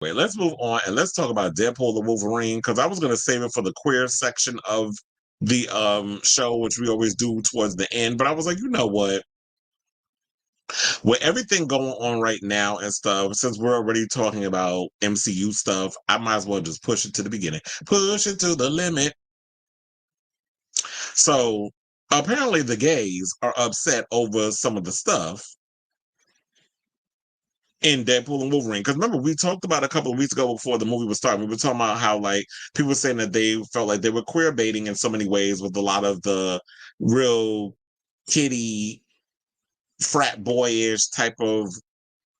Wait, let's move on and let's talk about Deadpool the Wolverine, because I was going to save it for the queer section of the show, which we always do towards the end. But I was like, you know what? With everything going on right now and stuff, since we're already talking about MCU stuff, I might as well just push it to the beginning. Push it to the limit. So apparently the gays are upset over some of the stuff in Deadpool and Wolverine. Because remember, we talked about a couple of weeks ago before the movie was starting. We were talking about how like people were saying that they felt like they were queer baiting in so many ways with a lot of the real kiddie frat boyish type of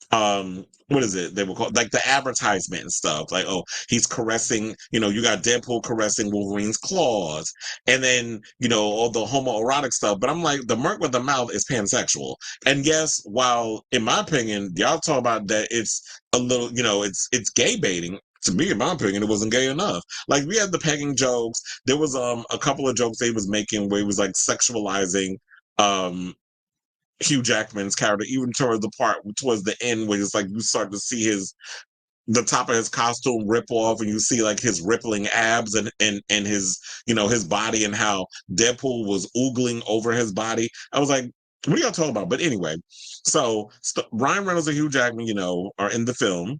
what is it they were called, like the advertisement and stuff, like, oh, he's caressing, you got Deadpool caressing Wolverine's claws, and then all the homoerotic stuff. But I'm like, the merc with the mouth is pansexual. And yes, while in my opinion y'all talk about that it's a little, it's gay baiting, to me, in my opinion, it wasn't gay enough. Like, we had the pegging jokes. There was a couple of jokes they was making where he was like sexualizing um Hugh Jackman's character, even towards the end, where it's like you start to see the top of his costume rip off, and you see like his rippling abs and his his body, and how Deadpool was oogling over his body. I was like, what are y'all talking about? But anyway, so Ryan Reynolds and Hugh Jackman, are in the film.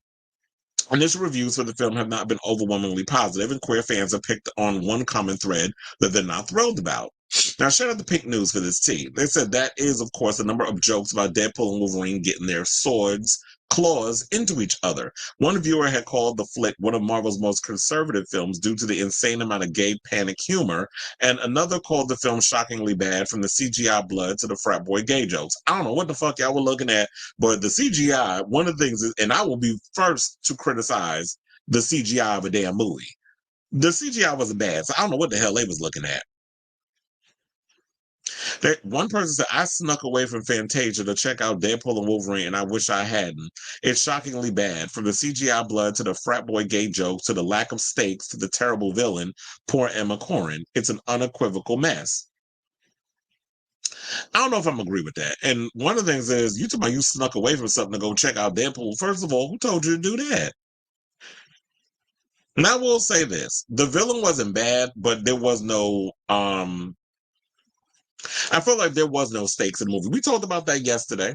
Initial reviews for the film have not been overwhelmingly positive, and queer fans have picked on one common thread that they're not thrilled about. Now, shout out to Pink News for this tea. They said that is, of course, a number of jokes about Deadpool and Wolverine getting their claws into each other. One viewer had called the flick one of Marvel's most conservative films due to the insane amount of gay panic humor, and another called the film shockingly bad, from the CGI blood to the frat boy gay jokes. I don't know what the fuck y'all were looking at, but the CGI, one of the things is, and I will be first to criticize the CGI of a damn movie. The CGI wasn't bad, so I don't know what the hell they was looking at. One person said, I snuck away from Fantasia to check out Deadpool and Wolverine, and I wish I hadn't. It's shockingly bad. From the CGI blood to the frat boy gay jokes to the lack of stakes to the terrible villain, poor Emma Corrin. It's an unequivocal mess. I don't know if I'm agree with that. And one of the things is, you talking about you snuck away from something to go check out Deadpool. First of all, who told you to do that? And I will say this: the villain wasn't bad, but there was no I feel like there was no stakes in the movie. We talked about that yesterday.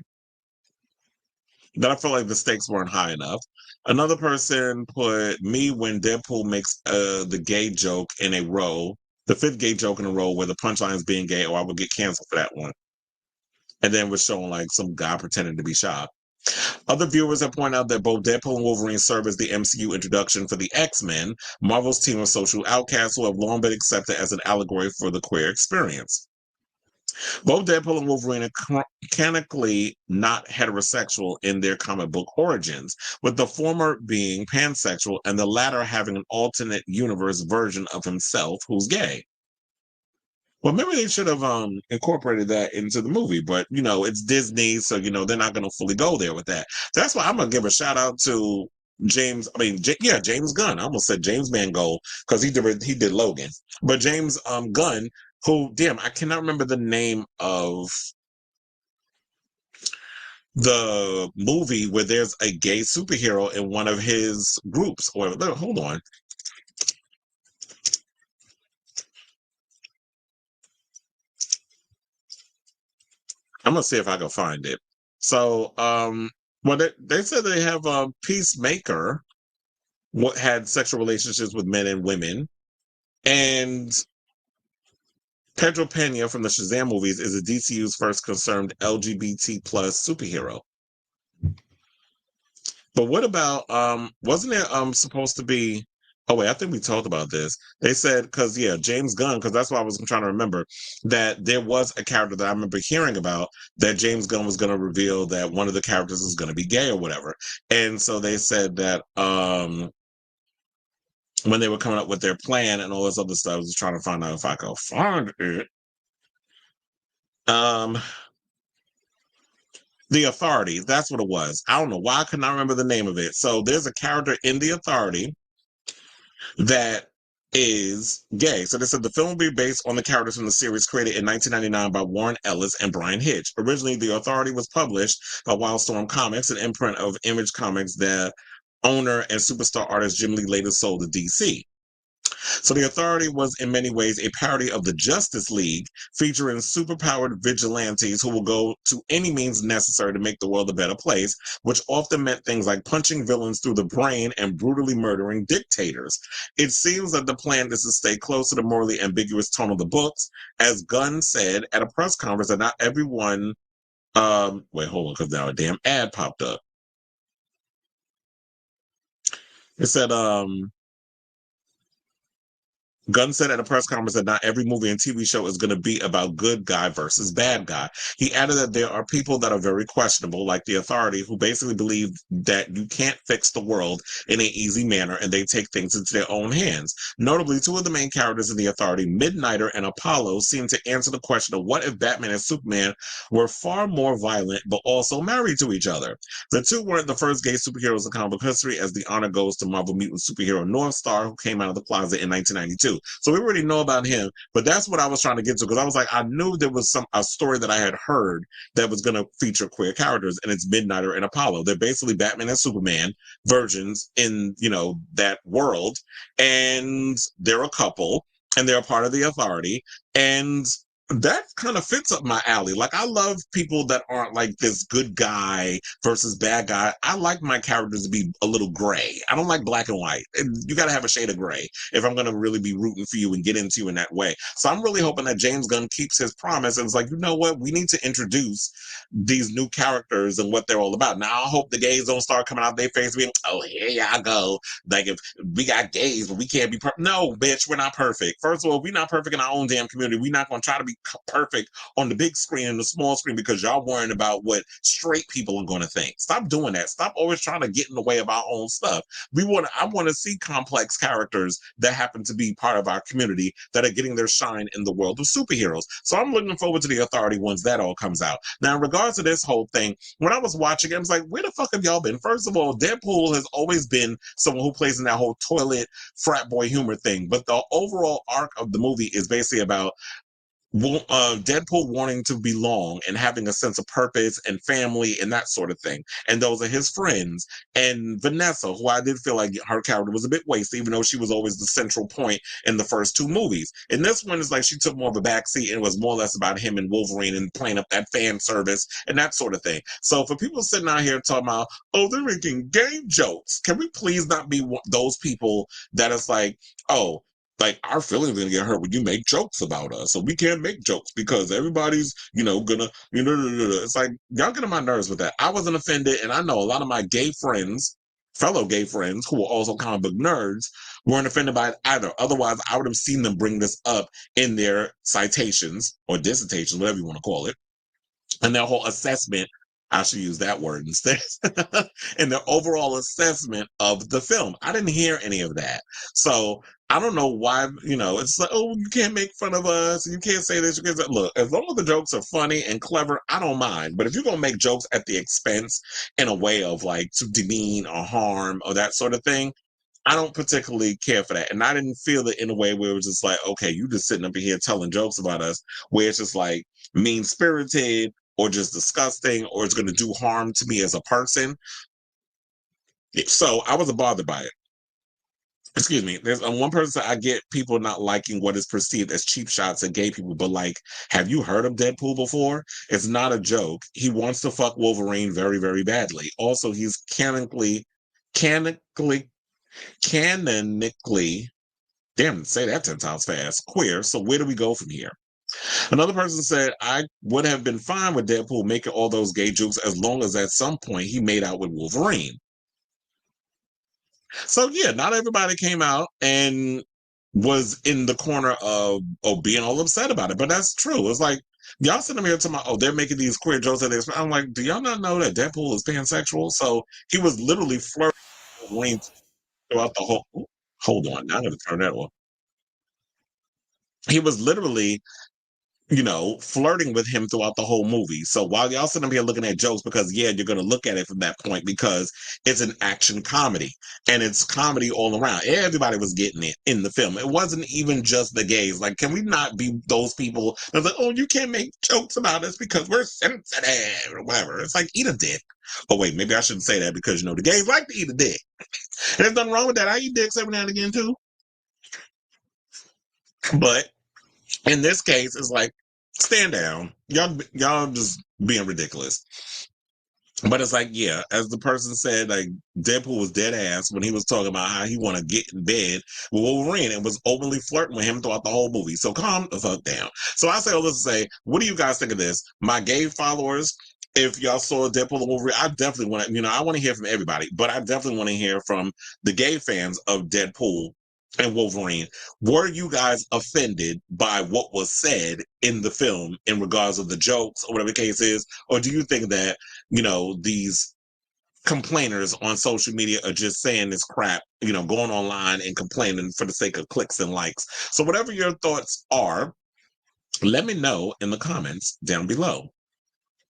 That I feel like the stakes weren't high enough. Another person put me when Deadpool makes the gay joke in a row, the fifth gay joke in a row where the punchline is being gay, or I would get canceled for that one. And then we're showing like some guy pretending to be shocked. Other viewers have pointed out that both Deadpool and Wolverine serve as the MCU introduction for the X-Men, Marvel's team of social outcasts who have long been accepted as an allegory for the queer experience. Both Deadpool and Wolverine are canonically not heterosexual in their comic book origins, with the former being pansexual and the latter having an alternate universe version of himself who's gay. Well, maybe they should have incorporated that into the movie, but it's Disney, so they're not going to fully go there with that. That's why I'm going to give a shout out to James. I mean, James Gunn. I almost said James Mangold because he did Logan, but James Gunn, who, damn, I cannot remember the name of the movie where there's a gay superhero in one of his groups. Or hold on. I'm gonna see if I can find it. So, well, they said they have a Peacemaker what had sexual relationships with men and women, and Pedro Pena from the Shazam movies is a DCU's first confirmed LGBT plus superhero. But what about wasn't there supposed to be, oh wait, I think we talked about this. They said, because James Gunn, because that's what I was trying to remember, that there was a character that I remember hearing about, that James Gunn was going to reveal that one of the characters is going to be gay or whatever. And so they said that when they were coming up with their plan and all this other stuff, I was trying to find out if I could find it. The Authority, that's what it was. I don't know why I could not remember the name of it. So there's a character in The Authority that is gay. So they said the film will be based on the characters from the series created in 1999 by Warren Ellis and Brian Hitch. Originally, The Authority was published by Wildstorm Comics, an imprint of Image Comics that owner and superstar artist Jim Lee later sold to DC. So the Authority was in many ways a parody of the Justice League, featuring superpowered vigilantes who will go to any means necessary to make the world a better place, which often meant things like punching villains through the brain and brutally murdering dictators. It seems that the plan is to stay close to the morally ambiguous tone of the books, as Gunn said at a press conference that not everyone wait, hold on, because now a damn ad popped up. It said Gunn said at a press conference that not every movie and TV show is going to be about good guy versus bad guy. He added that there are people that are very questionable, like the Authority, who basically believe that you can't fix the world in an easy manner and they take things into their own hands. Notably, two of the main characters in the Authority, Midnighter and Apollo, seem to answer the question of what if Batman and Superman were far more violent but also married to each other. The two weren't the first gay superheroes in comic book history, as the honor goes to Marvel mutant superhero North Star, who came out of the closet in 1992. So we already know about him, but that's what I was trying to get to, because I was like, I knew there was a story that I had heard that was going to feature queer characters, and it's Midnighter and Apollo. They're basically Batman and Superman versions in, that world, and they're a couple, and they're a part of the Authority, and that kind of fits up my alley. Like, I love people that aren't like this good guy versus bad guy. I like my characters to be a little gray. I don't like black and white. You got to have a shade of gray if I'm going to really be rooting for you and get into you in that way. So I'm really hoping that James Gunn keeps his promise and is like, you know what? We need to introduce these new characters and what they're all about. Now, I hope the gays don't start coming out their face being, oh, here y'all go. Like, if we got gays, but we can't be perfect. No, bitch, we're not perfect. First of all, we're not perfect in our own damn community. We're not going to try to be perfect on the big screen and the small screen because y'all worrying about what straight people are going to think. Stop doing that. Stop always trying to get in the way of our own stuff. I want to see complex characters that happen to be part of our community that are getting their shine in the world of superheroes. So I'm looking forward to the Authority once that all comes out. Now, in regards to this whole thing, when I was watching it, I was like, where the fuck have y'all been? First of all, Deadpool has always been someone who plays in that whole toilet frat boy humor thing, but the overall arc of the movie is basically about Deadpool wanting to belong and having a sense of purpose and family and that sort of thing. And those are his friends. And Vanessa, who I did feel like her character was a bit wasted, even though she was always the central point in the first two movies. In this one, it's like she took more of a backseat and it was more or less about him and Wolverine and playing up that fan service and that sort of thing. So for people sitting out here talking about, oh, they're making gay jokes, can we please not be those people that it's like, oh, like our feelings are gonna get hurt when you make jokes about us. So we can't make jokes because everybody's, gonna, it's like y'all get on my nerves with that. I wasn't offended, and I know a lot of my gay friends, fellow gay friends who are also comic book nerds, weren't offended by it either. Otherwise, I would have seen them bring this up in their citations or dissertations, whatever you want to call it, and their whole assessment. I should use that word instead. And their overall assessment of the film. I didn't hear any of that. So I don't know why, it's like, oh, you can't make fun of us. You can't say this. You can't say, look, as long as the jokes are funny and clever, I don't mind. But if you're going to make jokes at the expense in a way of like to demean or harm or that sort of thing, I don't particularly care for that. And I didn't feel it in a way where it was just like, okay, you just sitting up here telling jokes about us, where it's just like mean spirited or just disgusting or it's going to do harm to me as a person. So I wasn't bothered by it. Excuse me. There's one person I get people not liking what is perceived as cheap shots at gay people, but like, have you heard of Deadpool before? It's not a joke. He wants to fuck Wolverine very, very badly. Also, he's canonically canonically, damn, say that 10 times fast, queer. So where do we go from here? Another person said, I would have been fine with Deadpool making all those gay jokes as long as at some point he made out with Wolverine. So yeah, not everybody came out and was in the corner of being all upset about it. But that's true. It's like y'all sitting here talking about, oh, they're making these queer jokes at this. I'm like, do y'all not know that Deadpool is pansexual? So he was literally flirting with Wolverine throughout the whole. Hold on, now I'm gonna turn that off. He was literally flirting with him throughout the whole movie. So while y'all sitting up here looking at jokes, because yeah, you're going to look at it from that point because it's an action comedy and it's comedy all around. Everybody was getting it in the film. It wasn't even just the gays. Like, can we not be those people that's like, oh, you can't make jokes about us because we're sensitive or whatever. It's like, eat a dick. Oh, wait, maybe I shouldn't say that because, the gays like to eat a dick. And there's nothing wrong with that. I eat dicks every now and again too. But in this case, it's like, stand down. Y'all just being ridiculous. But it's like, yeah, as the person said, like Deadpool was dead ass when he was talking about how he want to get in bed with Wolverine and was openly flirting with him throughout the whole movie. So calm the fuck down. So I say, well, let's say, what do you guys think of this? My gay followers, if y'all saw Deadpool and Wolverine, I definitely want to, I want to hear from everybody, but I definitely want to hear from the gay fans of Deadpool and Wolverine. Were you guys offended by what was said in the film in regards of the jokes or whatever the case is? Or do you think that, these complainers on social media are just saying this crap, going online and complaining for the sake of clicks and likes? So whatever your thoughts are, let me know in the comments down below.